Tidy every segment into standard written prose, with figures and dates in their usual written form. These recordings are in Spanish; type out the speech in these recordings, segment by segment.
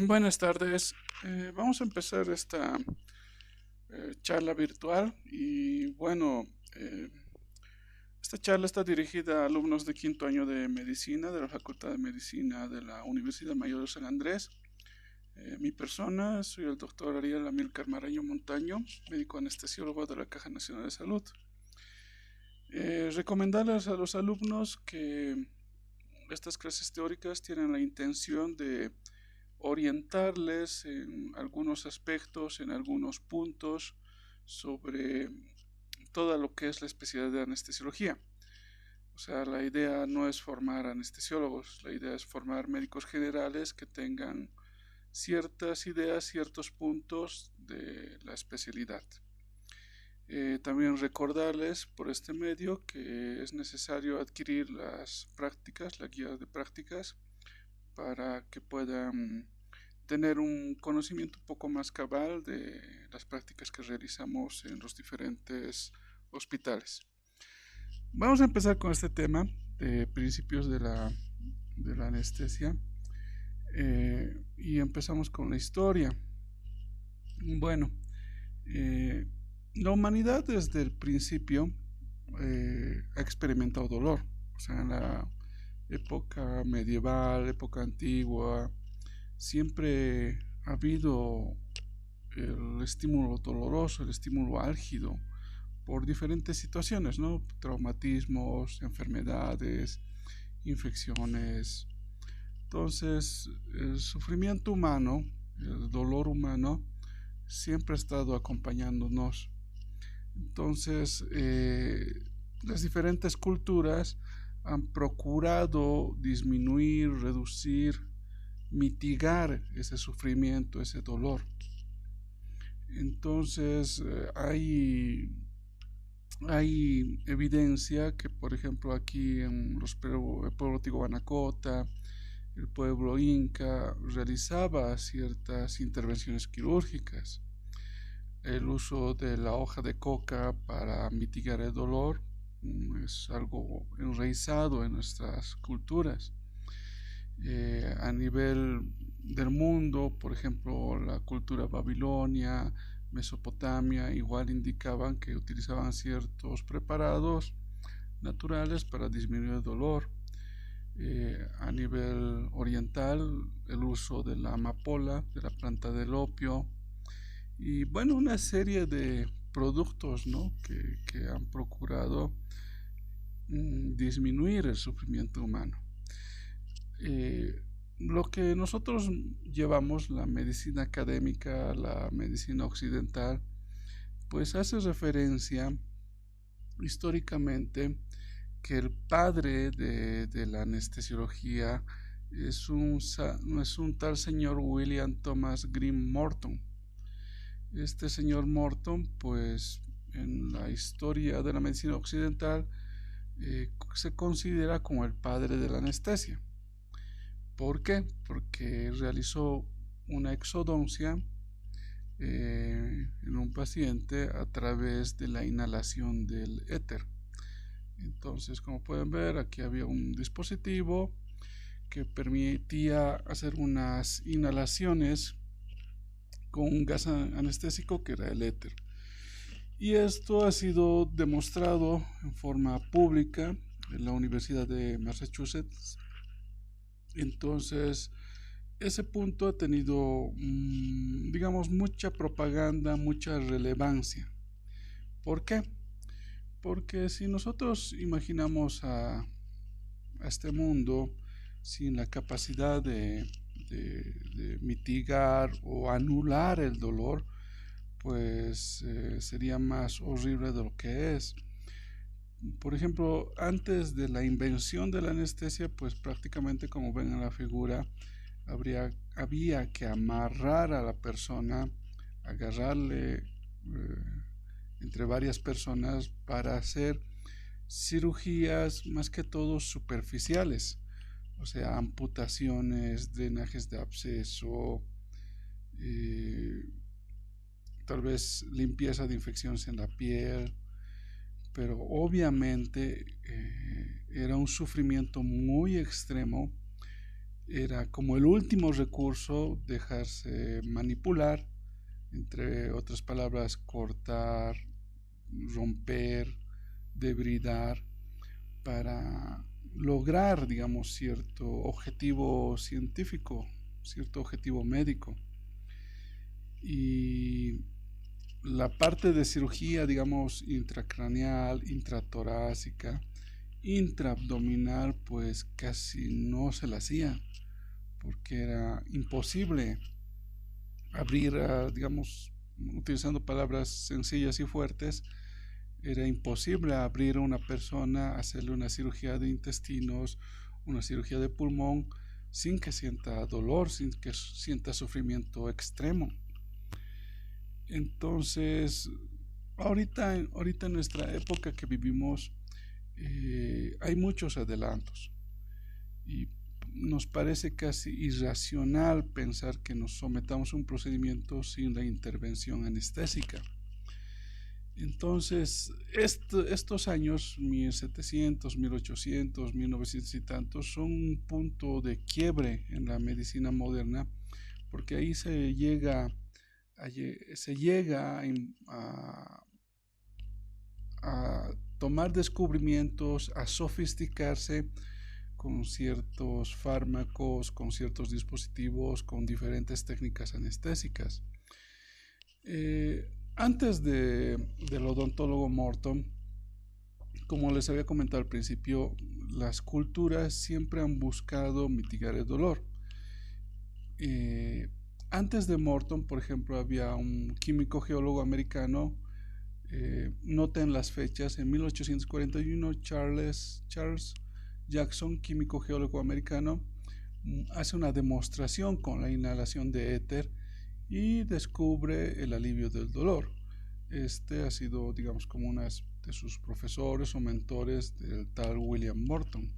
Buenas tardes. Vamos a empezar esta charla virtual y bueno, eh, esta charla está dirigida a alumnos de quinto año de medicina de la Facultad de Medicina de la Universidad Mayor de San Andrés. Mi persona, soy el doctor Ariel Amílcar Maraño Montaño, médico anestesiólogo de la Caja Nacional de Salud. Recomendarles a los alumnos que estas clases teóricas tienen la intención de orientarles en algunos aspectos, en algunos puntos sobre todo lo que es la especialidad de anestesiología. O sea, la idea no es formar anestesiólogos, la idea es formar médicos generales que tengan ciertas ideas, ciertos puntos de la especialidad. También recordarles por este medio que es necesario adquirir las prácticas, la guía de prácticas, para que puedan tener un conocimiento un poco más cabal de las prácticas que realizamos en los diferentes hospitales. Vamos a empezar con este tema de principios de la anestesia y empezamos con la historia. Bueno, eh, la humanidad desde el principio ha experimentado dolor. O sea, en la época medieval, época antigua, siempre ha habido el estímulo doloroso, el estímulo álgido, por diferentes situaciones, ¿no? Traumatismos, enfermedades, infecciones. Entonces, el sufrimiento humano, el dolor humano, siempre ha estado acompañándonos. Entonces, las diferentes culturas han procurado disminuir, reducir, mitigar ese sufrimiento, ese dolor. Entonces, hay evidencia que, por ejemplo, aquí en el pueblo Tihuanacota, el pueblo inca realizaba ciertas intervenciones quirúrgicas. El uso de la hoja de coca para mitigar el dolor es algo enraizado en nuestras culturas. A nivel del mundo, por ejemplo, la cultura babilonia, Mesopotamia, igual indicaban que utilizaban ciertos preparados naturales para disminuir el dolor. A nivel oriental, el uso de la amapola, de la planta del opio, y bueno, una serie de productos, ¿no? que han procurado disminuir el sufrimiento humano. Lo que nosotros llevamos, la medicina académica, la medicina occidental, pues hace referencia históricamente que el padre de la anestesiología es un tal señor William Thomas Green Morton. Este señor Morton, pues en la historia de la medicina occidental, se considera como el padre de la anestesia. ¿Por qué? Porque realizó una exodoncia en un paciente a través de la inhalación del éter. Entonces, como pueden ver, aquí había un dispositivo que permitía hacer unas inhalaciones con un gas anestésico que era el éter. Y esto ha sido demostrado en forma pública en la Universidad de Massachusetts. Entonces, ese punto ha tenido, digamos, mucha propaganda, mucha relevancia. ¿Por qué? Porque si nosotros imaginamos a este mundo sin la capacidad de mitigar o anular el dolor, pues sería más horrible de lo que es. Por ejemplo, antes de la invención de la anestesia, pues prácticamente como ven en la figura, había que amarrar a la persona, agarrarle entre varias personas para hacer cirugías más que todo superficiales, o sea, amputaciones, drenajes de absceso, eh, tal vez limpieza de infecciones en la piel, pero obviamente era un sufrimiento muy extremo era como el último recurso dejarse manipular, entre otras palabras, cortar, romper, debridar, para lograr, digamos, cierto objetivo científico, cierto objetivo médico. Y la parte de cirugía, digamos, intracraneal, intratorácica, intraabdominal, pues casi no se la hacía, porque era imposible abrir, digamos, utilizando palabras sencillas y fuertes, era imposible abrir a una persona, hacerle una cirugía de intestinos, una cirugía de pulmón, sin que sienta dolor, sin que sienta sufrimiento extremo. Entonces, ahorita en nuestra época que vivimos, hay muchos adelantos y nos parece casi irracional pensar que nos sometamos a un procedimiento sin la intervención anestésica. Entonces, estos años, 1700, 1800, 1900 y tantos, son un punto de quiebre en la medicina moderna, porque ahí se llega a tomar descubrimientos, a sofisticarse con ciertos fármacos, con ciertos dispositivos, con diferentes técnicas anestésicas. Antes del odontólogo Morton, como les había comentado al principio, las culturas siempre han buscado mitigar el dolor. Antes de Morton, por ejemplo, había un químico geólogo americano, noten las fechas, en 1841 Charles Jackson, químico geólogo americano, hace una demostración con la inhalación de éter y descubre el alivio del dolor. Este ha sido, digamos, como uno de sus profesores o mentores del tal William Morton.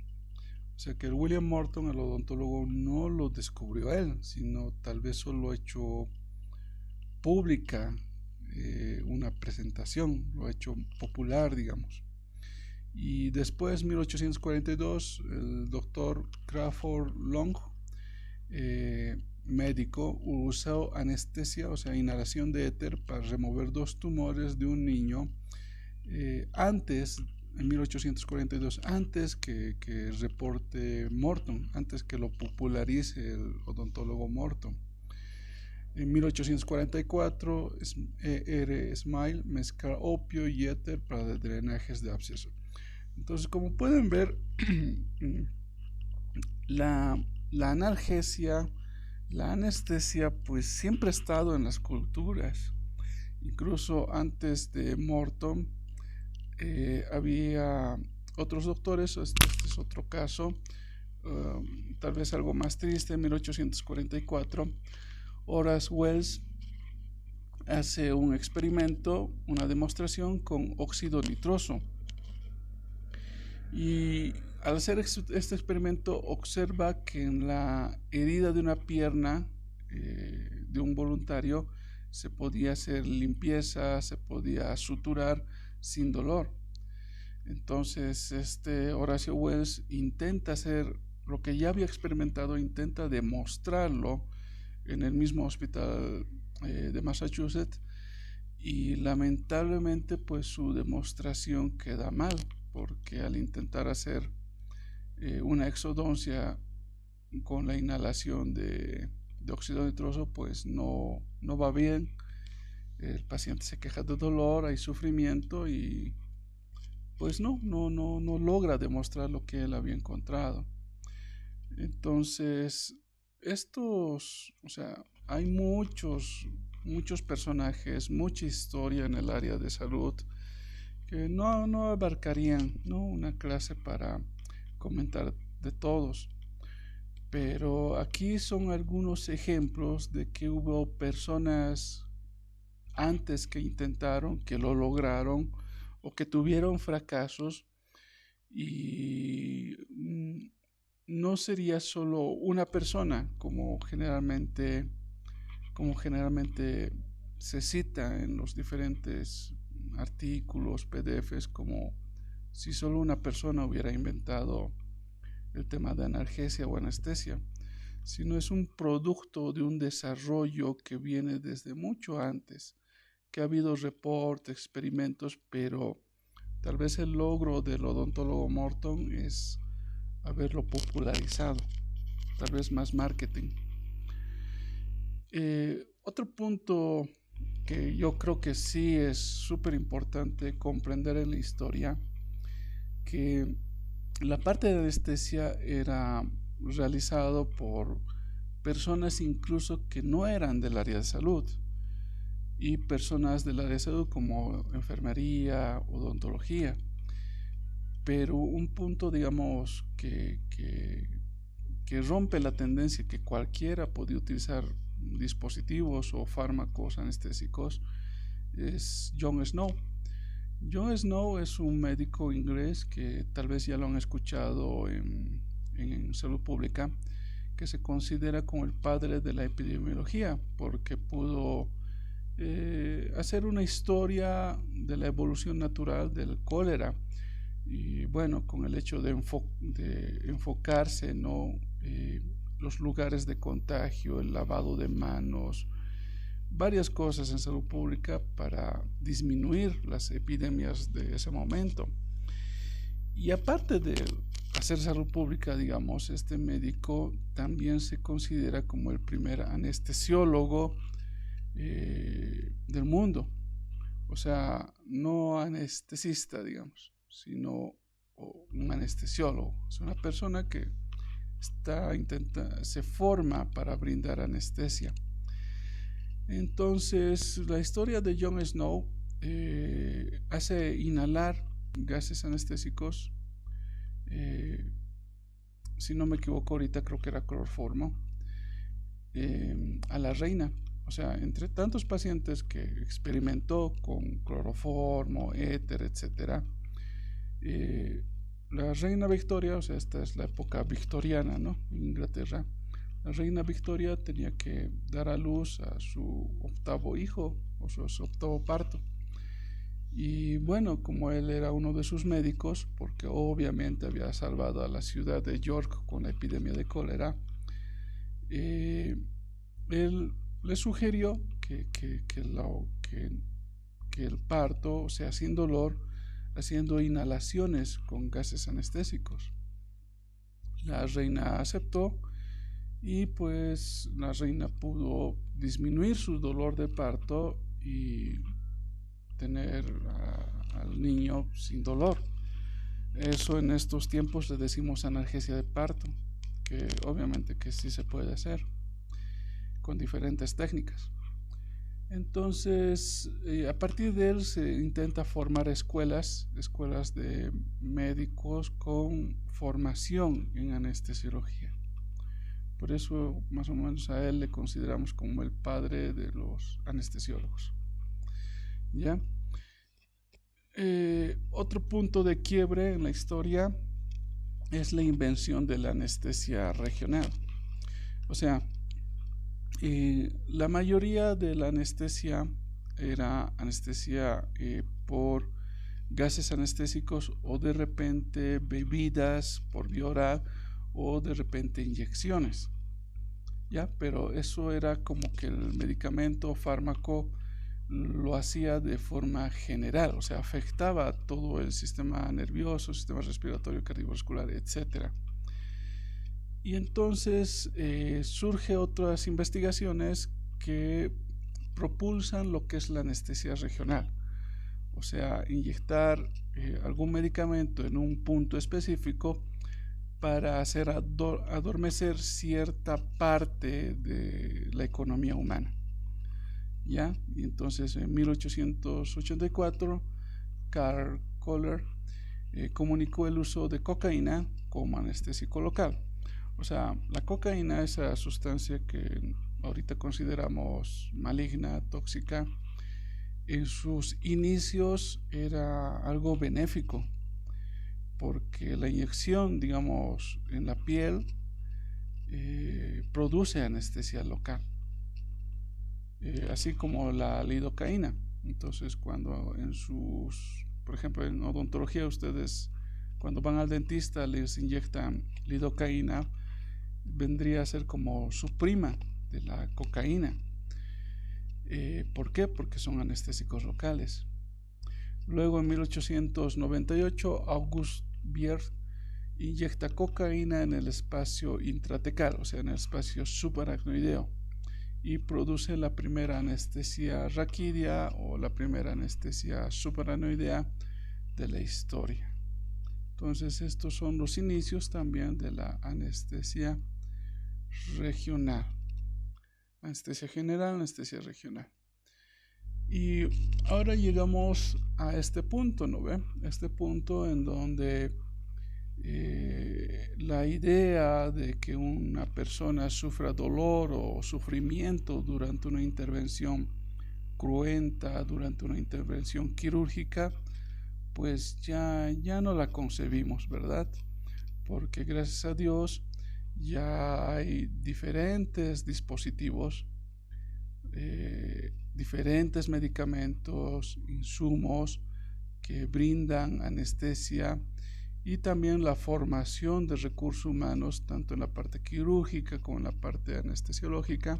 O sea que el William Morton, el odontólogo, no lo descubrió él, sino tal vez solo ha hecho pública una presentación, lo ha hecho popular, digamos. Y después, 1842, el doctor Crawford Long, médico, usó anestesia, o sea, inhalación de éter para remover 2 tumores de un niño antes, en 1842, antes que reporte Morton, antes que lo popularice el odontólogo Morton. En 1844, Smile mezcla opio y éter para drenajes de absceso. Entonces, como pueden ver, la analgesia, la anestesia, pues siempre ha estado en las culturas. Incluso antes de Morton, había otros doctores. Este es otro caso, tal vez algo más triste. En 1844, Horace Wells hace un experimento, una demostración con óxido nitroso, y al hacer este experimento observa que en la herida de una pierna de un voluntario se podía hacer limpieza, se podía suturar sin dolor. Entonces Horacio Wells intenta hacer lo que ya había experimentado, intenta demostrarlo en el mismo hospital de Massachusetts, y lamentablemente pues su demostración queda mal, porque al intentar hacer una exodoncia con la inhalación de óxido nitroso, pues no va bien. El paciente se queja de dolor, hay sufrimiento y pues no logra demostrar lo que él había encontrado. Entonces, o sea, hay muchos personajes, mucha historia en el área de salud que no abarcarían, ¿no?, una clase para comentar de todos. Pero aquí son algunos ejemplos de que hubo personas antes que intentaron, que lo lograron o que tuvieron fracasos, y no sería solo una persona como generalmente se cita en los diferentes artículos, PDFs, como si solo una persona hubiera inventado el tema de analgesia o anestesia, sino es un producto de un desarrollo que viene desde mucho antes, que ha habido reportes, experimentos, pero tal vez el logro del odontólogo Morton es haberlo popularizado, tal vez más marketing. Otro punto que yo creo que sí es súper importante comprender en la historia, que la parte de anestesia era realizado por personas incluso que no eran del área de salud, y personas del área de salud como enfermería, odontología. Pero un punto, digamos, que rompe la tendencia que cualquiera podía utilizar dispositivos o fármacos anestésicos es John Snow. John Snow es un médico inglés que tal vez ya lo han escuchado en salud pública, que se considera como el padre de la epidemiología, porque pudo hacer una historia de la evolución natural del cólera. Y bueno, con el hecho de enfocarse, ¿no? Los lugares de contagio, el lavado de manos, varias cosas en salud pública para disminuir las epidemias de ese momento. Y aparte de hacer salud pública, digamos, este médico también se considera como el primer anestesiólogo del mundo. O sea, no anestesista, digamos, sino un anestesiólogo. Es una persona que se forma para brindar anestesia. Entonces, la historia de John Snow hace inhalar gases anestésicos, si no me equivoco ahorita creo que era cloroformo, a la reina. O sea, entre tantos pacientes que experimentó con cloroformo, éter, etc., la reina Victoria, o sea, esta es la época victoriana, ¿no? En Inglaterra, la reina Victoria tenía que dar a luz a su octavo hijo, o su octavo parto. Y bueno, como él era uno de sus médicos, porque obviamente había salvado a la ciudad de York con la epidemia de cólera, él le sugirió que el parto sea sin dolor, haciendo inhalaciones con gases anestésicos. La reina aceptó y pues la reina pudo disminuir su dolor de parto y tener al niño sin dolor. Eso en estos tiempos le decimos analgesia de parto, que obviamente que sí se puede hacer con diferentes técnicas. Entonces, a partir de él se intenta formar escuelas de médicos con formación en anestesiología. Por eso, más o menos, a él le consideramos como el padre de los anestesiólogos. ¿Ya? Otro punto de quiebre en la historia es la invención de la anestesia regional. O sea, la mayoría de la anestesia era anestesia por gases anestésicos, o de repente bebidas por vía oral, o de repente inyecciones, ¿ya? Pero eso era como que el medicamento o fármaco lo hacía de forma general, o sea, afectaba a todo el sistema nervioso, sistema respiratorio, cardiovascular, etc. Y entonces surge otras investigaciones que propulsan lo que es la anestesia regional, o sea, inyectar algún medicamento en un punto específico para hacer adormecer cierta parte de la economía humana, ¿ya? Y entonces en 1884 Karl Kohler comunicó el uso de cocaína como anestésico local. O sea, la cocaína, esa sustancia que ahorita consideramos maligna, tóxica, en sus inicios era algo benéfico, porque la inyección, digamos, en la piel produce anestesia local, así como la lidocaína. Entonces, cuando por ejemplo, en odontología, ustedes cuando van al dentista les inyectan lidocaína, vendría a ser como su prima de la cocaína. ¿Por qué? Porque son anestésicos locales. Luego en 1898 August Bier inyecta cocaína en el espacio intratecal, o sea, en el espacio subaracnoideo, y produce la primera anestesia raquídea o la primera anestesia subaracnoidea de la historia. Entonces estos son los inicios también de la anestesia regional. Anestesia general, anestesia regional. Y ahora llegamos a este punto, ¿no ve? Este punto en donde la idea de que una persona sufra dolor o sufrimiento durante una intervención cruenta, durante una intervención quirúrgica, pues ya no la concebimos, ¿verdad? Porque gracias a Dios ya hay diferentes dispositivos, diferentes medicamentos, insumos que brindan anestesia, y también la formación de recursos humanos, tanto en la parte quirúrgica como en la parte anestesiológica,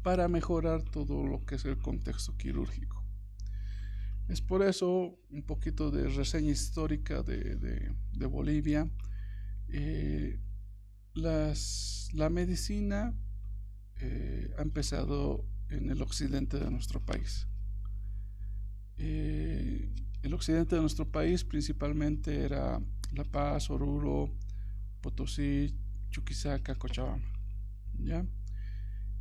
para mejorar todo lo que es el contexto quirúrgico. Es por eso un poquito de reseña histórica de Bolivia. La medicina ha empezado en el occidente de nuestro país. El occidente de nuestro país principalmente era La Paz, Oruro, Potosí, Chuquisaca, Cochabamba, ¿ya?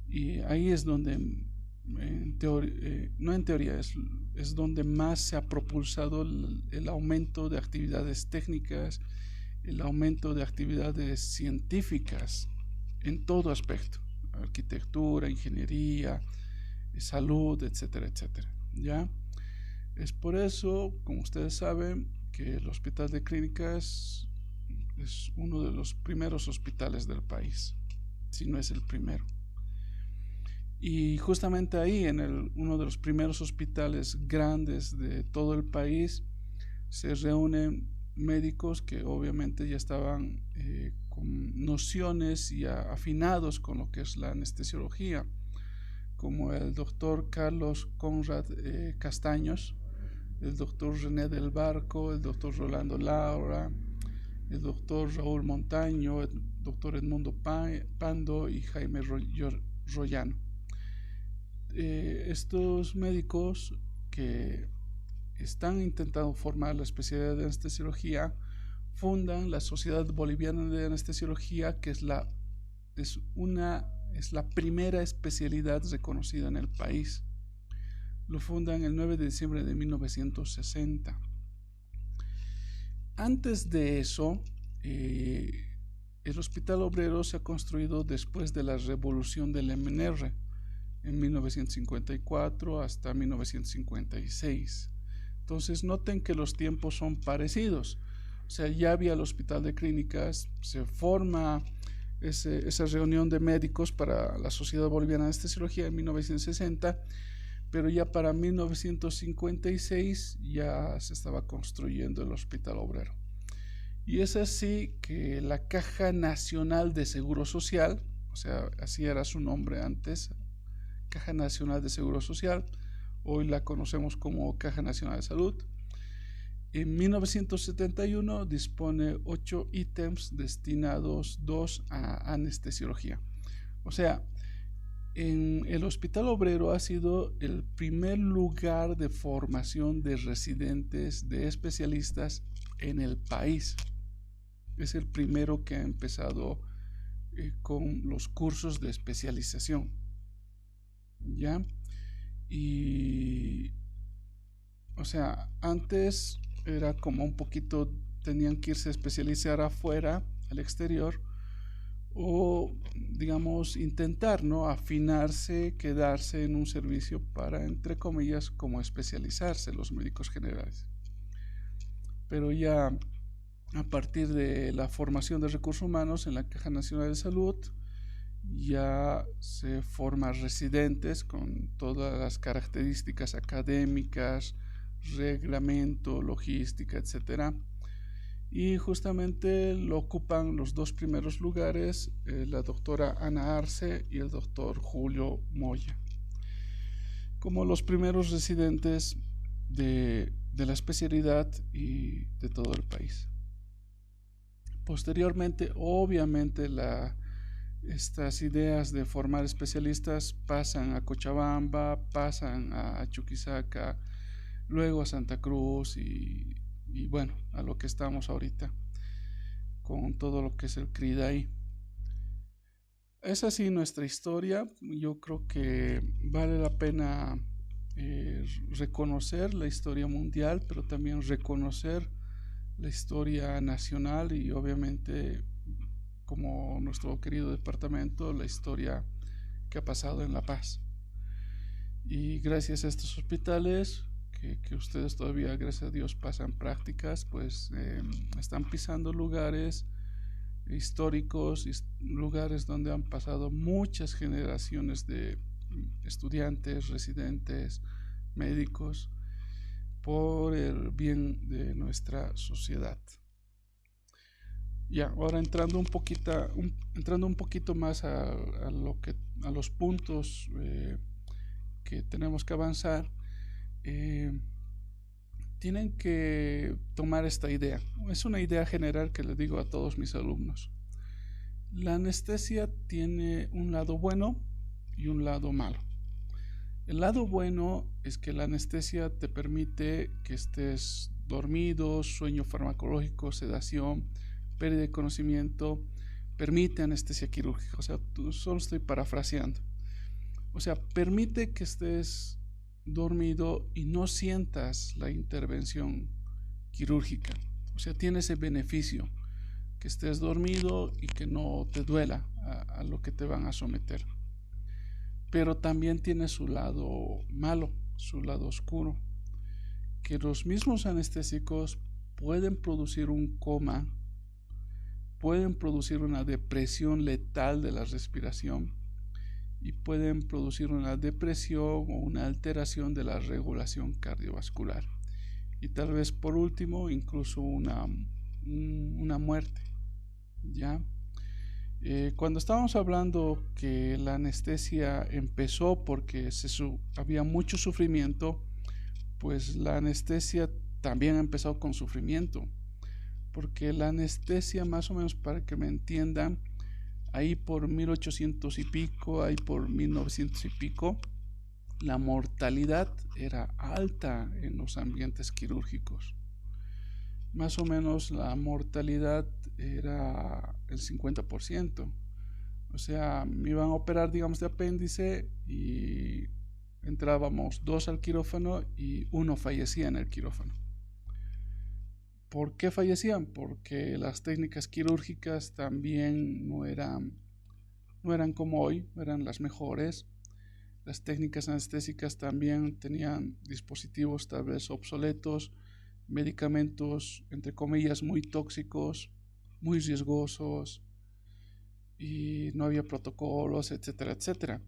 Y ahí es donde, no en teoría, es donde más se ha propulsado el aumento de actividades técnicas, el aumento de actividades científicas en todo aspecto, arquitectura, ingeniería, salud, etcétera, etcétera, ¿ya? Es por eso, como ustedes saben, que el Hospital de Clínicas es uno de los primeros hospitales del país, si no es el primero. Y justamente ahí, en uno de los primeros hospitales grandes de todo el país, se reúnen médicos que obviamente ya estaban con nociones y afinados con lo que es la anestesiología, como el doctor Carlos Conrad Castaños, el doctor René del Barco, el doctor Rolando Laura, el doctor Raúl Montaño, el doctor Edmundo Pando y Jaime Royano. Estos médicos que están intentando formar la especialidad de anestesiología fundan la Sociedad Boliviana de Anestesiología, que es la primera especialidad reconocida en el país. Lo fundan el 9 de diciembre de 1960. Antes de eso, el Hospital Obrero se ha construido después de la revolución del MNR, en 1954 hasta 1956. Entonces noten que los tiempos son parecidos. O sea, ya había el Hospital de Clínicas, se forma esa reunión de médicos para la Sociedad Boliviana de Anestesiología en 1960, pero ya para 1956 ya se estaba construyendo el Hospital Obrero. Y es así que la Caja Nacional de Seguro Social, o sea, así era su nombre antes, Caja Nacional de Seguro Social, hoy la conocemos como Caja Nacional de Salud, en 1971 dispone 8 ítems destinados 2 a anestesiología. O sea, en el Hospital Obrero ha sido el primer lugar de formación de residentes, de especialistas en el país. Es el primero que ha empezado con los cursos de especialización, ¿ya? Y, o sea, antes era como un poquito, tenían que irse a especializar afuera, al exterior, o digamos intentar, ¿no?, afinarse, quedarse en un servicio para, entre comillas, como especializarse los médicos generales. Pero ya a partir de la formación de recursos humanos en la Caja Nacional de Salud, ya se forman residentes con todas las características académicas, reglamento, logística, etcétera. y justamente lo ocupan los dos primeros lugares la doctora Ana Arce y el doctor Julio Moya, como los primeros residentes de la especialidad y de todo el país. Posteriormente, obviamente, estas ideas de formar especialistas pasan a Cochabamba, pasan a Chuquisaca, luego a Santa Cruz y bueno, a lo que estamos ahorita, con todo lo que es el CRIDAI. Es así nuestra historia. Yo creo que vale la pena reconocer la historia mundial, pero también reconocer la historia nacional y obviamente, como nuestro querido departamento, la historia que ha pasado en La Paz. Y gracias a estos hospitales que ustedes todavía, gracias a Dios, pasan prácticas, pues están pisando lugares históricos, lugares donde han pasado muchas generaciones de estudiantes, residentes, médicos, por el bien de nuestra sociedad. Ya, ahora entrando un poquito más a los puntos que tenemos que avanzar, tienen que tomar esta idea. Es una idea general que les digo a todos mis alumnos. La anestesia tiene un lado bueno y un lado malo. El lado bueno es que la anestesia te permite que estés dormido, sueño farmacológico, sedación, pérdida de conocimiento, permite anestesia quirúrgica. O sea, solo estoy parafraseando. O sea, permite que estés dormido y no sientas la intervención quirúrgica. O sea, tiene ese beneficio, que estés dormido y que no te duela a lo que te van a someter. Pero también tiene su lado malo, su lado oscuro, que los mismos anestésicos pueden producir un coma, pueden producir una depresión letal de la respiración y pueden producir una depresión o una alteración de la regulación cardiovascular y tal vez por último incluso una muerte, ¿ya? Cuando estábamos hablando que la anestesia empezó porque había mucho sufrimiento, pues la anestesia también ha empezado con sufrimiento, porque la anestesia, más o menos para que me entiendan, ahí por 1800 y pico, ahí por 1900 y pico, la mortalidad era alta en los ambientes quirúrgicos. Más o menos la mortalidad era el 50%. O sea, me iban a operar, digamos, de apéndice y entrábamos 2 al quirófano y 1 fallecía en el quirófano. ¿Por qué fallecían? Porque las técnicas quirúrgicas también no eran como hoy, no eran las mejores. Las técnicas anestésicas también tenían dispositivos tal vez obsoletos, medicamentos, entre comillas, muy tóxicos, muy riesgosos, y no había protocolos, etcétera, etcétera.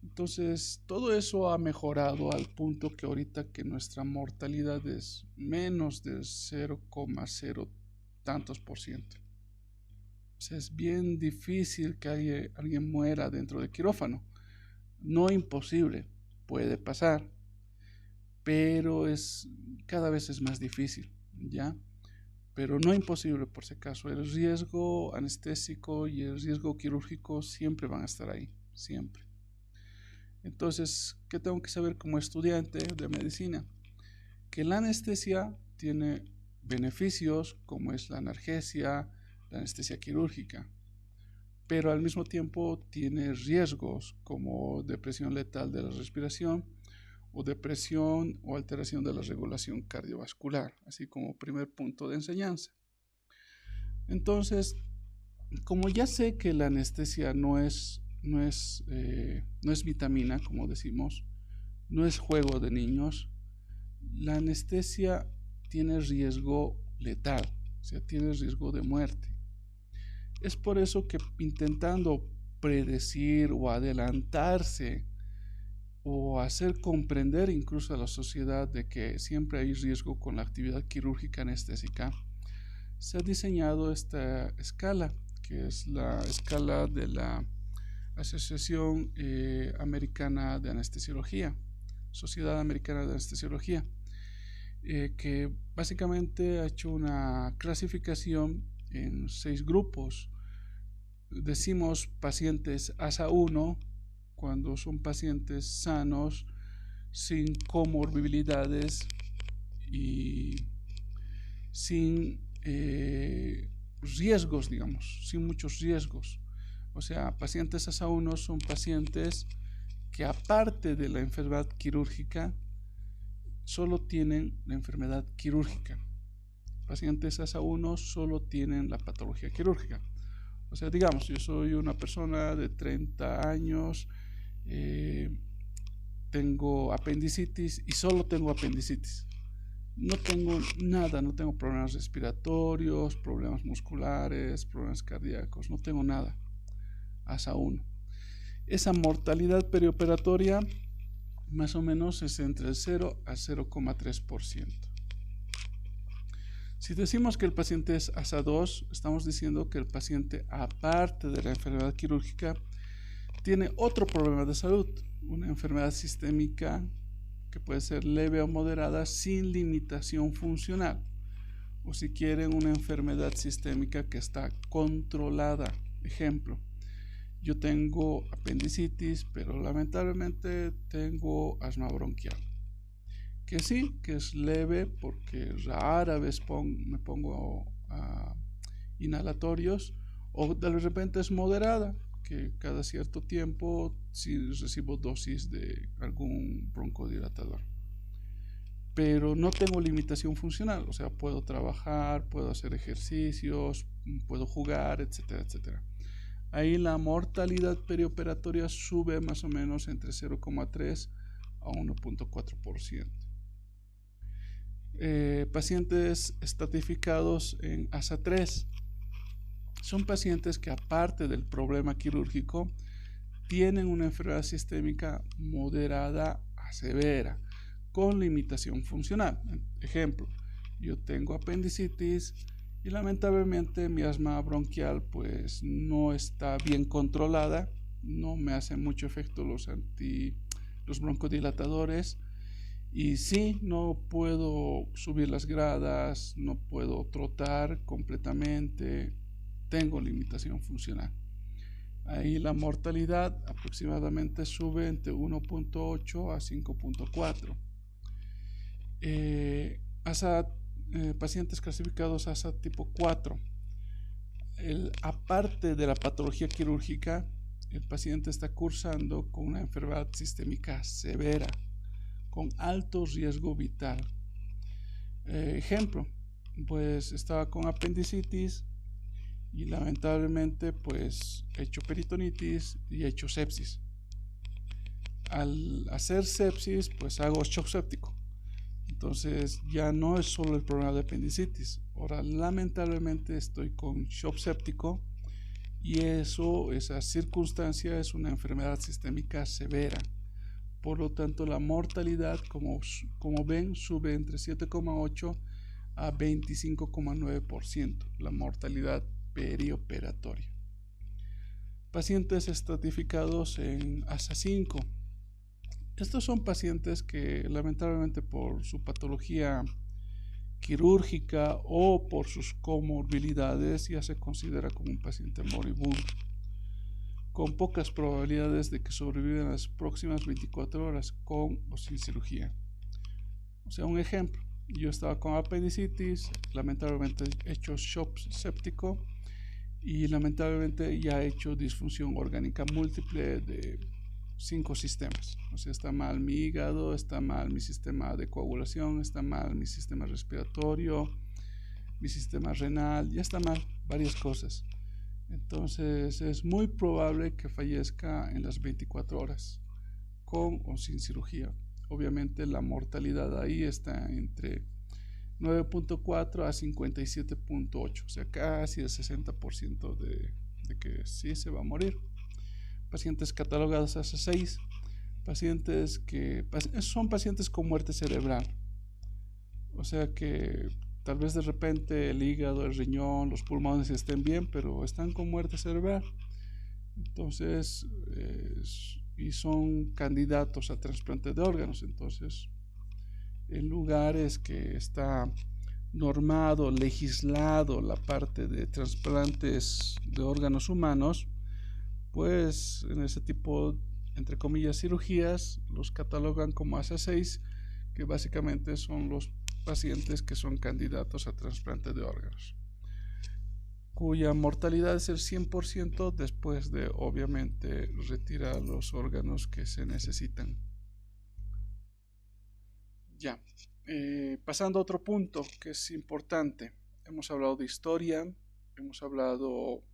Entonces, todo eso ha mejorado al punto que ahorita que nuestra mortalidad es menos del 0,0 tantos por ciento. O sea, es bien difícil que alguien muera dentro del quirófano. No imposible, puede pasar, pero cada vez es más difícil, ¿ya? Pero no imposible por si acaso. El riesgo anestésico y el riesgo quirúrgico siempre van a estar ahí, siempre. Entonces, ¿qué tengo que saber como estudiante de medicina? Que la anestesia tiene beneficios como es la analgesia, la anestesia quirúrgica, pero al mismo tiempo tiene riesgos como depresión letal de la respiración o depresión o alteración de la regulación cardiovascular, así como primer punto de enseñanza. Entonces, como ya sé que la anestesia no es vitamina, como decimos, no es juego de niños, la anestesia tiene riesgo letal, o sea, tiene riesgo de muerte. Es por eso que intentando predecir o adelantarse o hacer comprender incluso a la sociedad de que siempre hay riesgo con la actividad quirúrgica anestésica, se ha diseñado esta escala, que es la escala de la Asociación Americana de Anestesiología, Sociedad Americana de Anestesiología, que básicamente ha hecho una clasificación en 6 grupos. Decimos pacientes ASA 1 cuando son pacientes sanos, sin comorbilidades y sin riesgos, digamos, sin muchos riesgos. O sea, pacientes ASA 1 son pacientes que, aparte de la enfermedad quirúrgica, solo tienen la enfermedad quirúrgica. Pacientes ASA 1 solo tienen la patología quirúrgica. O sea, digamos, yo soy una persona de 30 años, tengo apendicitis y solo tengo apendicitis. No tengo nada, no tengo problemas respiratorios, problemas musculares, problemas cardíacos, no tengo nada. ASA 1. Esa mortalidad perioperatoria más o menos es entre el 0 a 0,3%. Si decimos que el paciente es ASA 2, estamos diciendo que el paciente, aparte de la enfermedad quirúrgica, tiene otro problema de salud, una enfermedad sistémica que puede ser leve o moderada sin limitación funcional, o si quieren, una enfermedad sistémica que está controlada. Ejemplo, yo tengo apendicitis, pero lamentablemente tengo asma bronquial, que sí, que es leve porque rara vez me pongo inhalatorios, o de repente es moderada, que cada cierto tiempo sí recibo dosis de algún broncodilatador, pero no tengo limitación funcional, o sea, puedo trabajar, puedo hacer ejercicios, puedo jugar, etcétera, etcétera. Ahí la mortalidad perioperatoria sube más o menos entre 0,3 a 1,4%. Pacientes estratificados en ASA 3 son pacientes que, aparte del problema quirúrgico, tienen una enfermedad sistémica moderada a severa con limitación funcional. Ejemplo, yo tengo apendicitis y lamentablemente mi asma bronquial pues no está bien controlada, no me hacen mucho efecto los broncodilatadores, y sí, no puedo subir las gradas, no puedo trotar completamente, tengo limitación funcional. Ahí la mortalidad aproximadamente sube entre 1,8 a 5,4. Pacientes clasificados ASA tipo 4. Aparte de la patología quirúrgica, el paciente está cursando con una enfermedad sistémica severa, con alto riesgo vital. Ejemplo, pues estaba con apendicitis y lamentablemente pues he hecho peritonitis y he hecho sepsis. Al hacer sepsis pues hago shock séptico. Entonces ya no es solo el problema de apendicitis, ahora lamentablemente estoy con shock séptico, y esa circunstancia es una enfermedad sistémica severa. Por lo tanto, la mortalidad, como ven, sube entre 7,8 a 25,9%, la mortalidad perioperatoria. Pacientes estratificados en ASA 5. Estos son pacientes que lamentablemente por su patología quirúrgica o por sus comorbilidades ya se considera como un paciente moribundo, con pocas probabilidades de que sobrevivan las próximas 24 horas con o sin cirugía. O sea, un ejemplo, yo estaba con apendicitis, lamentablemente he hecho shock séptico y lamentablemente ya he hecho disfunción orgánica múltiple de 5 sistemas. O sea, está mal mi hígado, está mal mi sistema de coagulación, está mal mi sistema respiratorio, mi sistema renal, ya está mal varias cosas. Entonces es muy probable que fallezca en las 24 horas, con o sin cirugía. Obviamente la mortalidad ahí está entre 9,4 a 57,8, o sea, casi el 60% de que sí se va a morir. Pacientes catalogados ASA 6, son pacientes con muerte cerebral, o sea que tal vez de repente el hígado, el riñón, los pulmones estén bien, pero están con muerte cerebral. Entonces, y son candidatos a trasplante de órganos. Entonces, en lugares que está normado, legislado la parte de trasplantes de órganos humanos, pues en ese tipo, entre comillas, cirugías, los catalogan como ASA6, que básicamente son los pacientes que son candidatos a trasplante de órganos, cuya mortalidad es el 100% después de, obviamente, retirar los órganos que se necesitan. Ya, pasando a otro punto que es importante. Hemos hablado de historia, hemos hablado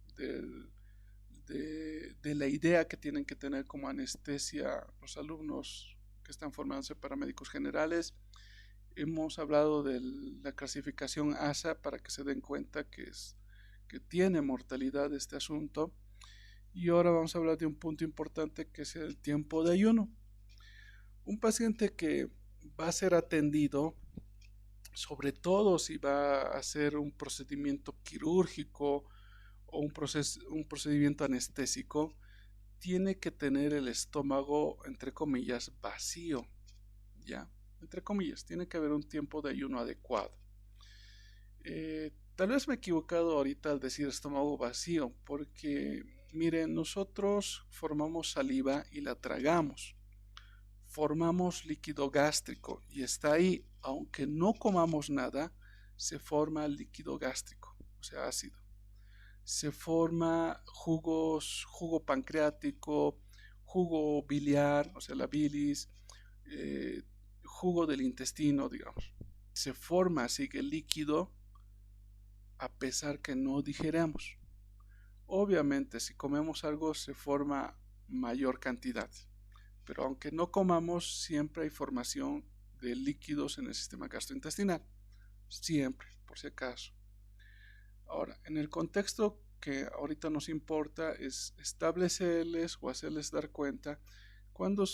de la idea que tienen que tener como anestesia los alumnos que están formándose para médicos generales. Hemos hablado de la clasificación ASA para que se den cuenta que tiene mortalidad este asunto. Y ahora vamos a hablar de un punto importante que es el tiempo de ayuno. Un paciente que va a ser atendido, sobre todo si va a hacer un procedimiento quirúrgico o un procedimiento anestésico, tiene que tener el estómago, entre comillas, vacío, ¿ya? Entre comillas, tiene que haber un tiempo de ayuno adecuado. Tal vez me he equivocado ahorita al decir estómago vacío, porque miren, nosotros formamos saliva y la tragamos. Formamos líquido gástrico y está ahí, aunque no comamos nada, se forma líquido gástrico, o sea, ácido. Se forma jugo pancreático, jugo biliar, o sea, la bilis, jugo del intestino, digamos. Se forma así que el líquido a pesar que no digeramos. Obviamente, si comemos algo se forma mayor cantidad, pero aunque no comamos, siempre hay formación de líquidos en el sistema gastrointestinal. Siempre, por si acaso. Ahora, en el contexto que ahorita nos importa es establecerles o hacerles dar cuenta cuánto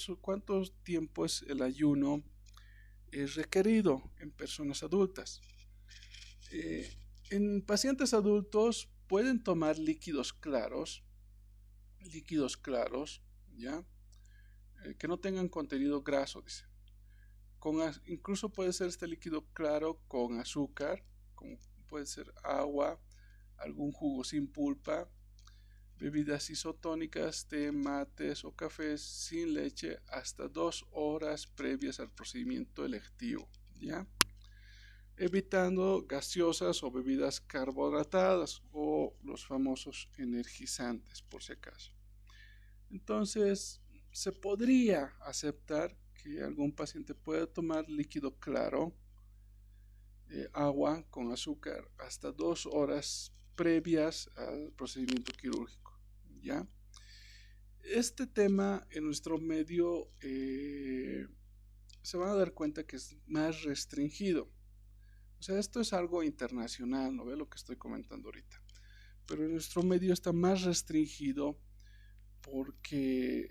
tiempo es el ayuno requerido en personas adultas. En pacientes adultos pueden tomar líquidos claros, ¿ya? Que no tengan contenido graso, dice. Incluso puede ser este líquido claro con azúcar, como puede ser agua, algún jugo sin pulpa, bebidas isotónicas, té, mates o cafés sin leche hasta 2 horas previas al procedimiento electivo, ¿ya? Evitando gaseosas o bebidas carbohidratadas o los famosos energizantes, por si acaso. Entonces, se podría aceptar que algún paciente pueda tomar líquido claro, agua con azúcar, hasta 2 horas previas al procedimiento quirúrgico, ¿ya? Este tema en nuestro medio se van a dar cuenta que es más restringido. O sea, esto es algo internacional, ¿no ve lo que estoy comentando ahorita? Pero en nuestro medio está más restringido porque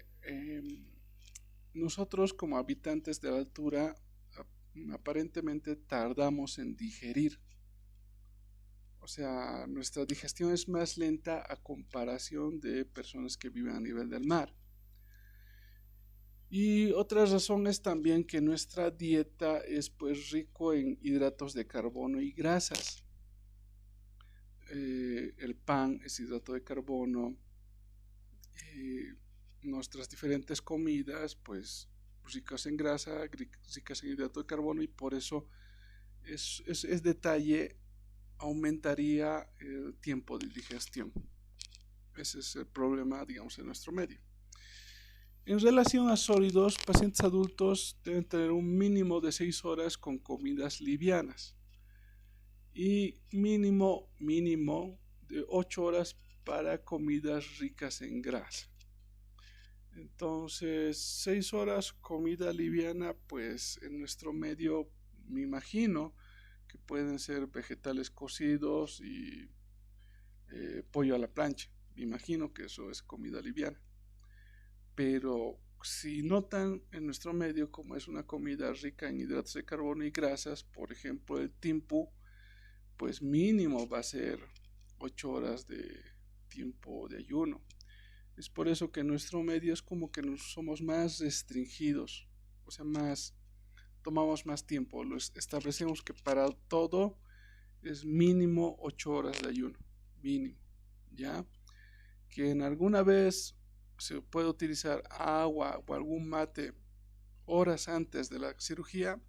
nosotros como habitantes de la altura aparentemente tardamos en digerir. O sea, nuestra digestión es más lenta a comparación de personas que viven a nivel del mar. Y otra razón es también que nuestra dieta es pues rico en hidratos de carbono y grasas. El pan es hidrato de carbono. Nuestras diferentes comidas pues ricas en grasa, ricas en hidrato de carbono, y por eso es detalle aumentaría el tiempo de digestión. Ese es el problema, digamos, en nuestro medio. En relación a sólidos, pacientes adultos deben tener un mínimo de 6 horas con comidas livianas y mínimo de 8 horas para comidas ricas en grasa. Entonces, 6 horas comida liviana, pues en nuestro medio me imagino que pueden ser vegetales cocidos y pollo a la plancha. Me imagino que eso es comida liviana. Pero si notan en nuestro medio como es una comida rica en hidratos de carbono y grasas, por ejemplo el timpu, pues mínimo va a ser 8 horas de tiempo de ayuno. Es por eso que nuestro medio es como que nos somos más restringidos, o sea, tomamos más tiempo. Establecemos que para todo es mínimo 8 horas de ayuno, mínimo, ¿ya? Que en alguna vez se puede utilizar agua o algún mate horas antes de la cirugía,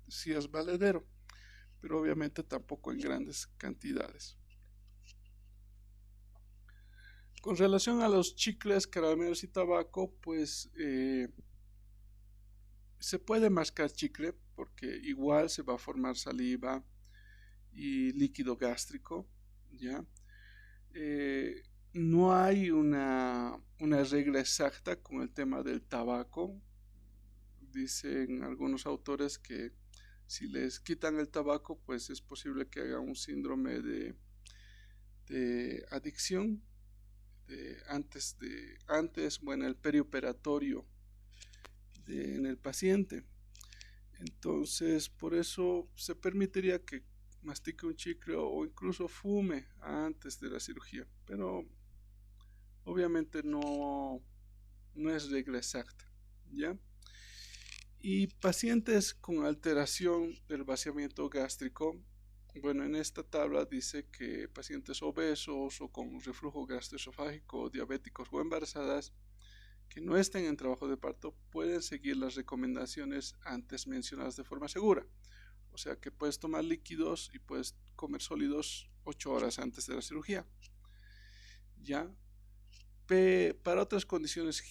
sí es valedero, pero obviamente tampoco en grandes cantidades. Con relación a los chicles, caramelos y tabaco, pues se puede mascar chicle porque igual se va a formar saliva y líquido gástrico, ¿ya? No hay una regla exacta con el tema del tabaco. Dicen algunos autores que si les quitan el tabaco, pues es posible que haga un síndrome de adicción antes, bueno, el perioperatorio en el paciente. Entonces, por eso se permitiría que mastique un chicle o incluso fume antes de la cirugía, pero obviamente no es regla exacta, ¿ya? Y pacientes con alteración del vaciamiento gástrico, bueno, en esta tabla dice que pacientes obesos o con reflujo gastroesofágico, diabéticos o embarazadas que no estén en trabajo de parto pueden seguir las recomendaciones antes mencionadas de forma segura. O sea que puedes tomar líquidos y puedes comer sólidos 8 horas antes de la cirugía. ¿Ya? Para otras condiciones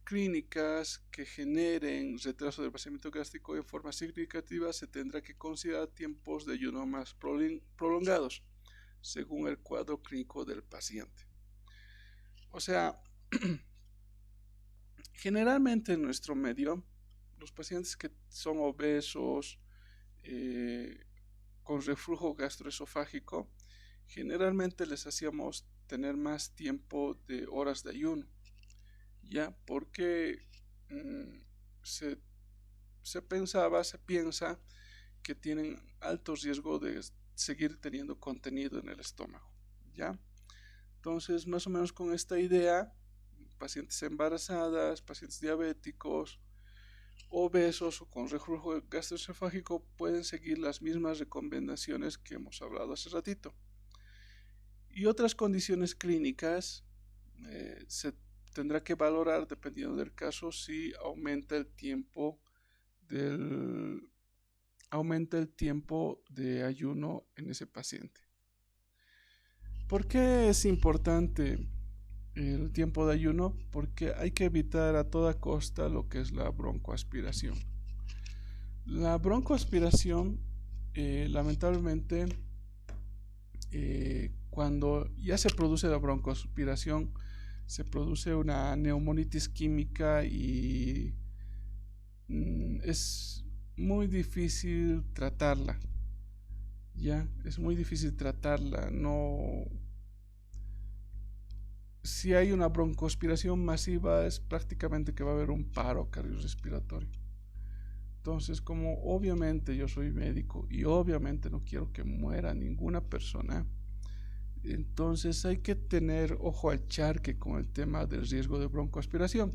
clínicas que generen retraso del vaciamiento gástrico en forma significativa, se tendrá que considerar tiempos de ayuno más prolongados, según el cuadro clínico del paciente. O sea, generalmente en nuestro medio, los pacientes que son obesos, con reflujo gastroesofágico, generalmente les hacíamos tener más tiempo de horas de ayuno, ya porque se piensa que tienen alto riesgo de seguir teniendo contenido en el estómago, ya. Entonces, más o menos con esta idea, pacientes embarazadas, pacientes diabéticos, obesos o con reflujo gastroesofágico pueden seguir las mismas recomendaciones que hemos hablado hace ratito. Y otras condiciones clínicas se tendrá que valorar dependiendo del caso si aumenta el tiempo de ayuno en ese paciente. ¿Por qué es importante el tiempo de ayuno? Porque hay que evitar a toda costa lo que es la broncoaspiración. La broncoaspiración, lamentablemente, cuando ya se produce la broncoaspiración, se produce una neumonitis química y es muy difícil tratarla. Ya, es muy difícil tratarla. No. Si hay una broncoaspiración masiva, es prácticamente que va a haber un paro cardiorrespiratorio. Entonces, como obviamente yo soy médico y obviamente no quiero que muera ninguna persona, entonces hay que tener ojo al charque con el tema del riesgo de broncoaspiración.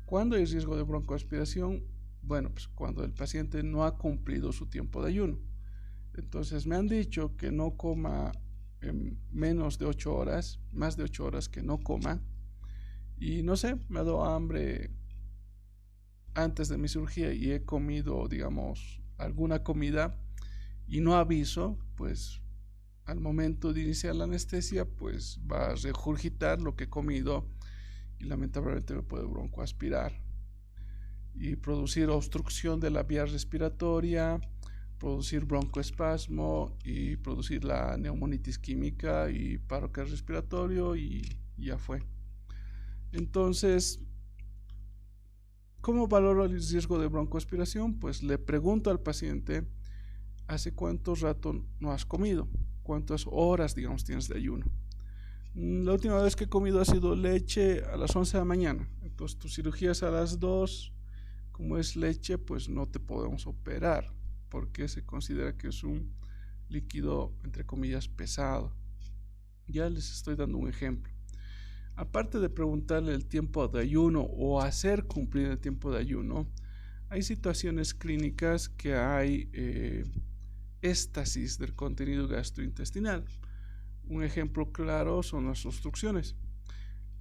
¿Cuándo hay riesgo de broncoaspiración? Bueno, pues cuando el paciente no ha cumplido su tiempo de ayuno. Entonces me han dicho que no coma en menos de 8 horas, más de 8 horas que no coma. Y no sé, me ha dado hambre antes de mi cirugía y he comido, digamos, alguna comida y no aviso, pues al momento de iniciar la anestesia, pues va a regurgitar lo que he comido y lamentablemente me puede broncoaspirar y producir obstrucción de la vía respiratoria, producir broncoespasmo y producir la neumonitis química y paro cardiorrespiratorio y ya fue. Entonces, ¿cómo valoro el riesgo de broncoaspiración? Pues le pregunto al paciente, ¿hace cuánto rato no has comido? ¿Cuántas horas, digamos, tienes de ayuno? La última vez que he comido ha sido leche a las 11 de la mañana. Entonces tu cirugía es a las 2. Como es leche, pues no te podemos operar porque se considera que es un líquido entre comillas pesado. Ya les estoy dando un ejemplo. Aparte de preguntarle el tiempo de ayuno o hacer cumplir el tiempo de ayuno, hay situaciones clínicas que hay éstasis del contenido gastrointestinal. Un ejemplo claro son las obstrucciones.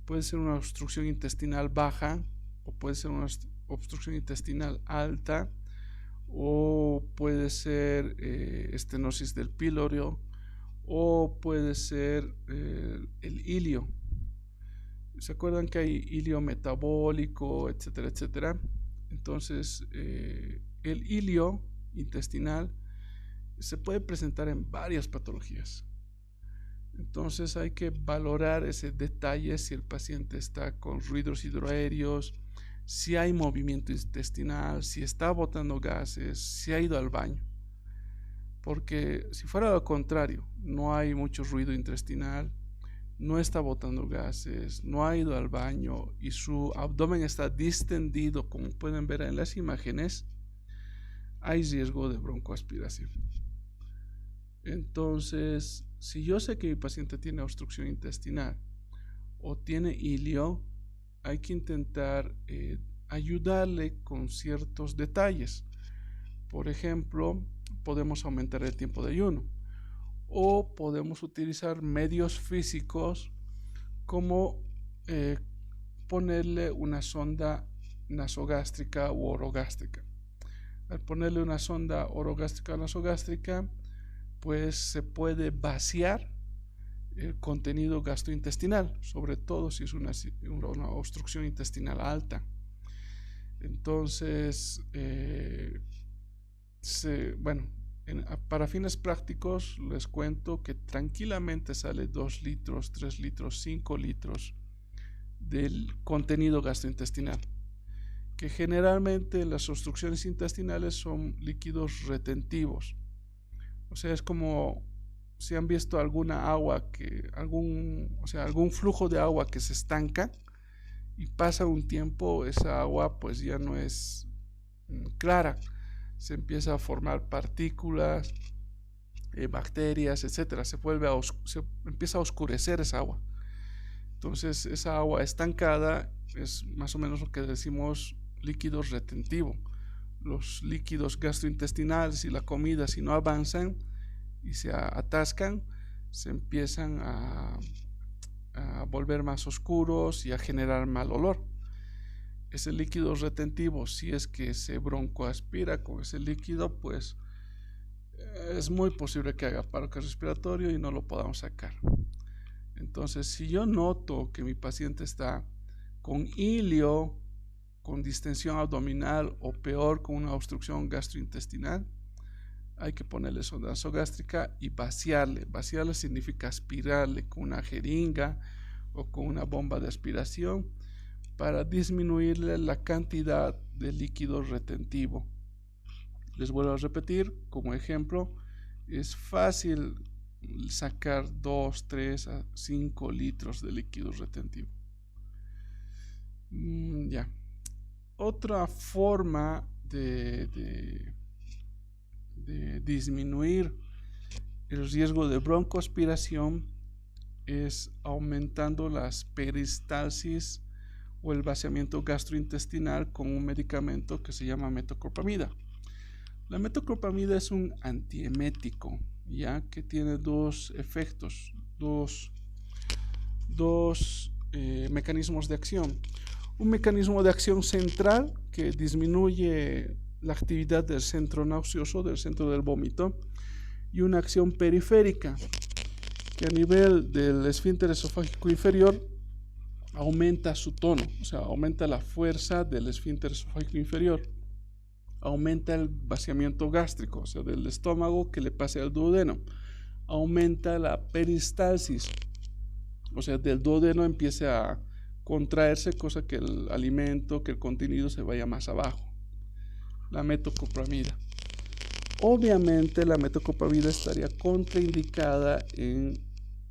Puede ser una obstrucción intestinal baja o puede ser una obstrucción intestinal alta, o puede ser estenosis del píloro, o puede ser el ilio. ¿Se acuerdan que hay ilio metabólico, etcétera, etcétera? Entonces, el ilio intestinal se puede presentar en varias patologías. Entonces hay que valorar ese detalle, si el paciente está con ruidos hidroaéreos, si hay movimiento intestinal, si está botando gases, si ha ido al baño. Porque si fuera lo contrario, no hay mucho ruido intestinal, no está botando gases, no ha ido al baño y su abdomen está distendido, como pueden ver en las imágenes, hay riesgo de broncoaspiración. Entonces, si yo sé que mi paciente tiene obstrucción intestinal o tiene ilio, hay que intentar ayudarle con ciertos detalles. Por ejemplo, podemos aumentar el tiempo de ayuno o podemos utilizar medios físicos como ponerle una sonda nasogástrica u orogástrica. Al ponerle una sonda orogástrica o nasogástrica, pues se puede vaciar el contenido gastrointestinal, sobre todo si es una obstrucción intestinal alta. Entonces, para fines prácticos les cuento que tranquilamente sale 2 litros, 3 litros, 5 litros del contenido gastrointestinal, que generalmente las obstrucciones intestinales son líquidos retentivos. O sea, es como si han visto alguna agua algún flujo de agua que se estanca y pasa un tiempo, esa agua pues ya no es clara, se empieza a formar partículas, bacterias, etcétera, se empieza a oscurecer esa agua. Entonces esa agua estancada es más o menos lo que decimos líquido retentivo. Los líquidos gastrointestinales y la comida, si no avanzan y se atascan, se empiezan a volver más oscuros y a generar mal olor. Ese líquido retentivo, si es que se broncoaspira con ese líquido, pues es muy posible que haga paro cardiorrespiratorio y no lo podamos sacar. Entonces, si yo noto que mi paciente está con ilio, con distensión abdominal o peor, con una obstrucción gastrointestinal, hay que ponerle sonda nasogástrica y vaciarle. Vaciarle significa aspirarle con una jeringa o con una bomba de aspiración para disminuirle la cantidad de líquido retentivo. Les vuelvo a repetir, como ejemplo, es fácil sacar 2, 3 a 5 litros de líquido retentivo. Ya. Otra forma de disminuir el riesgo de broncoaspiración es aumentando las peristalsis o el vaciamiento gastrointestinal con un medicamento que se llama metoclopramida. La metoclopramida es un antiemético, ya que tiene dos efectos, dos mecanismos de acción. Un mecanismo de acción central que disminuye la actividad del centro nauseoso, del centro del vómito, y una acción periférica que a nivel del esfínter esofágico inferior aumenta su tono, o sea, aumenta la fuerza del esfínter esofágico inferior, aumenta el vaciamiento gástrico, o sea, del estómago que le pase al duodeno, aumenta la peristalsis, o sea, del duodeno empiece a contraerse, cosa que el alimento, que el contenido se vaya más abajo. La metoclopramida. Obviamente la metoclopramida estaría contraindicada en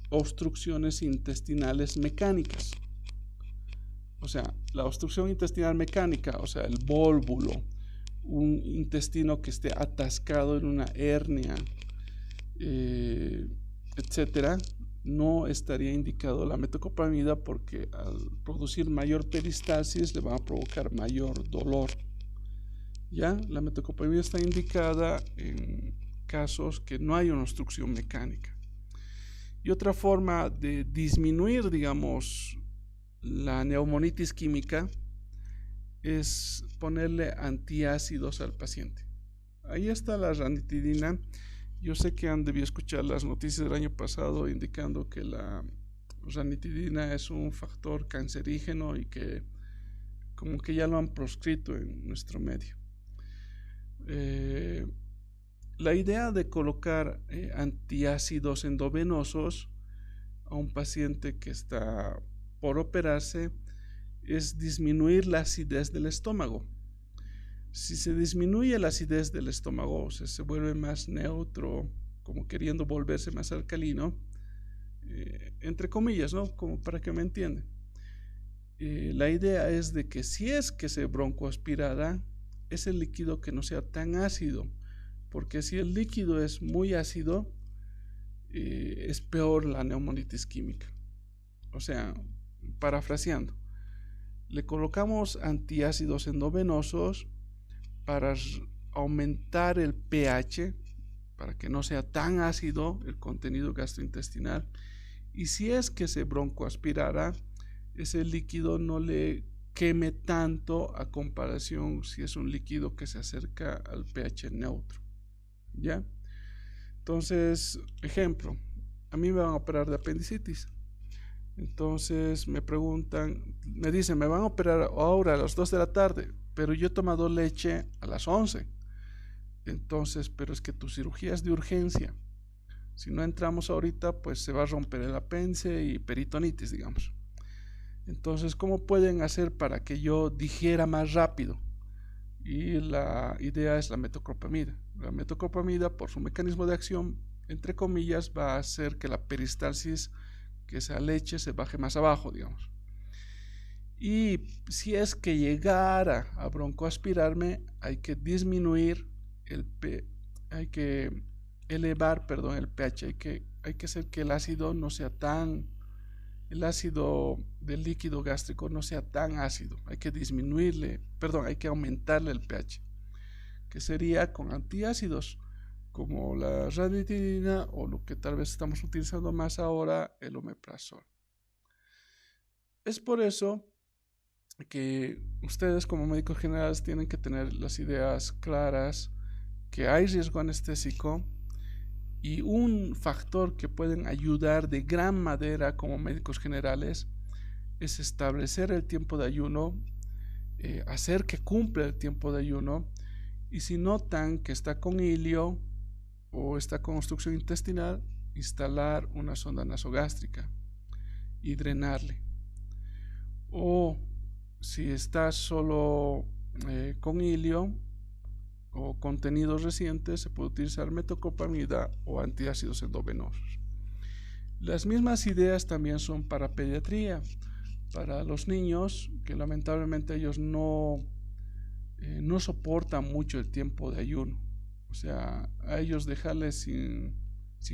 obstrucciones intestinales mecánicas. O sea, la obstrucción intestinal mecánica, o sea, el vólvulo, un intestino que esté atascado en una hernia, etcétera, no estaría indicado la metoclopramida, porque al producir mayor peristalsis le va a provocar mayor dolor. Ya, la metoclopramida está indicada en casos que no hay una obstrucción mecánica. Y otra forma de disminuir, digamos, la neumonitis química es ponerle antiácidos al paciente. Ahí está la ranitidina. Yo sé que han debido escuchar las noticias del año pasado indicando que la ranitidina es un factor cancerígeno y que como que ya lo han proscrito en nuestro medio. La idea de colocar antiácidos endovenosos a un paciente que está por operarse es disminuir la acidez del estómago. Si se disminuye la acidez del estómago, o sea, se vuelve más neutro, como queriendo volverse más alcalino, entre comillas, ¿no? Como para que me entiendan. La idea es de que si es que se broncoaspirara, ese líquido que no sea tan ácido, porque si el líquido es muy ácido, es peor la neumonitis química. O sea, parafraseando, le colocamos antiácidos endovenosos para aumentar el pH, para que no sea tan ácido el contenido gastrointestinal, y si es que se broncoaspirara, ese líquido no le queme tanto a comparación si es un líquido que se acerca al pH neutro. ¿Ya? Entonces, ejemplo, a mí me van a operar de apendicitis. Entonces me preguntan, me dicen, me van a operar ahora a las 2 de la tarde, pero yo he tomado leche a las 11. Entonces, pero es que tu cirugía es de urgencia. Si no entramos ahorita, pues se va a romper el apéndice y peritonitis, digamos. Entonces, ¿cómo pueden hacer para que yo digiera más rápido? Y la idea es la metoclopramida. La metoclopramida, por su mecanismo de acción, entre comillas, va a hacer que la peristalsis, que esa leche, se baje más abajo, digamos. Y si es que llegara a broncoaspirarme, hay que disminuir hay que elevar, perdón, el pH, hay que hacer que el ácido no sea tan, el ácido del líquido gástrico no sea tan ácido, hay que disminuirle, perdón, hay que aumentarle el pH, que sería con antiácidos como la ranitidina o lo que tal vez estamos utilizando más ahora, el omeprazol. Es por eso que ustedes como médicos generales tienen que tener las ideas claras, que hay riesgo anestésico, y un factor que pueden ayudar de gran manera como médicos generales es establecer el tiempo de ayuno, hacer que cumpla el tiempo de ayuno, y si notan que está con hilio o está con obstrucción intestinal, instalar una sonda nasogástrica y drenarle. O si está solo con hilio o contenidos recientes, se puede utilizar metoclopramida o antiácidos endovenosos. Las mismas ideas también son para pediatría, para los niños que lamentablemente ellos no soportan mucho el tiempo de ayuno. O sea, a ellos dejarles sin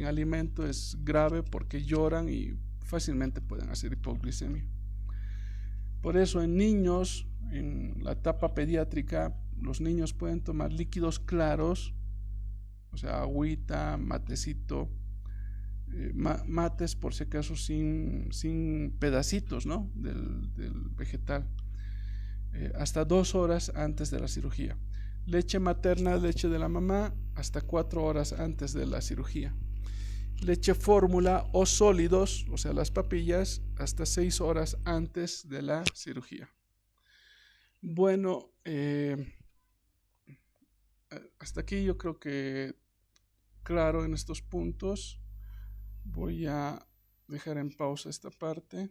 alimento es grave porque lloran y fácilmente pueden hacer hipoglicemia. Por eso en niños, en la etapa pediátrica, los niños pueden tomar líquidos claros, o sea, agüita, matecito, mates por si acaso sin pedacitos, ¿no? del vegetal, hasta 2 horas antes de la cirugía. Leche materna, leche de la mamá, hasta 4 horas antes de la cirugía. Leche fórmula o sólidos, o sea, las papillas, hasta 6 horas antes de la cirugía. Bueno, hasta aquí yo creo que claro en estos puntos. Voy a dejar en pausa esta parte.